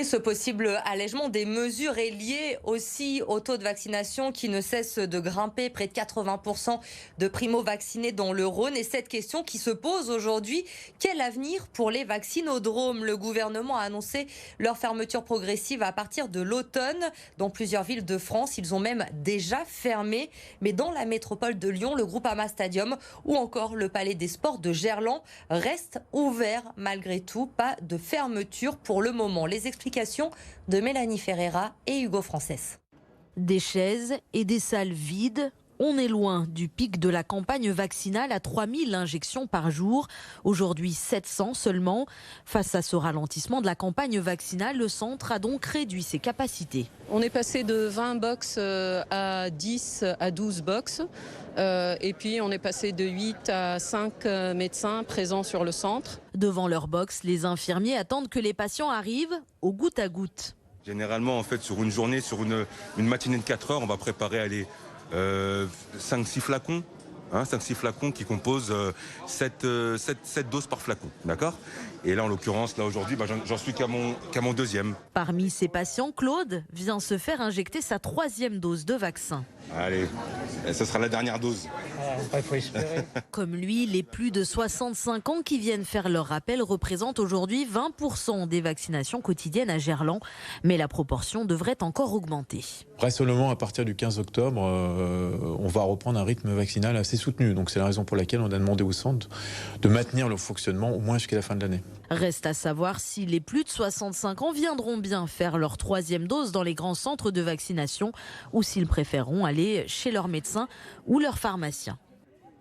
Et ce possible allègement des mesures est lié aussi au taux de vaccination qui ne cesse de grimper, près de 80% de primo-vaccinés dans le Rhône. Et cette question qui se pose aujourd'hui, quel avenir pour les vaccinodromes? Le gouvernement a annoncé leur fermeture progressive à partir de l'automne. Dans plusieurs villes de France, ils ont même déjà fermé. Mais dans la métropole de Lyon, le Groupama Stadium ou encore le Palais des Sports de Gerland restent ouverts malgré tout. Pas de fermeture pour le moment. Les explications de Mélanie Ferreira et Hugo Frances. Des chaises et des salles vides. On est loin du pic de la campagne vaccinale à 3000 injections par jour. Aujourd'hui, 700 seulement. Face à ce ralentissement de la campagne vaccinale, le centre a donc réduit ses capacités. On est passé de 20 box à 10 à 12 box. Et puis on est passé de 8 à 5 médecins présents sur le centre. Devant leur box, les infirmiers attendent que les patients arrivent au goutte à goutte. Généralement, en fait, sur une journée, sur une matinée de 4 heures, on va préparer 5-6 flacons. 5-6 flacons qui composent 7 doses par flacon. D'accord ? Et là, en l'occurrence, aujourd'hui, j'en suis qu'à mon deuxième. Parmi ces patients, Claude vient se faire injecter sa 3e dose de vaccin. Allez, ce sera la dernière dose. Il faut espérer. Comme lui, les plus de 65 ans qui viennent faire leur rappel représentent aujourd'hui 20% des vaccinations quotidiennes à Gerland. Mais la proportion devrait encore augmenter. Vraisemblablement, à partir du 15 octobre, on va reprendre un rythme vaccinal assez soutenu. Donc c'est la raison pour laquelle on a demandé au centre de maintenir le fonctionnement au moins jusqu'à la fin de l'année. Reste à savoir si les plus de 65 ans viendront bien faire leur 3e dose dans les grands centres de vaccination ou s'ils préféreront aller chez leur médecin ou leur pharmacien.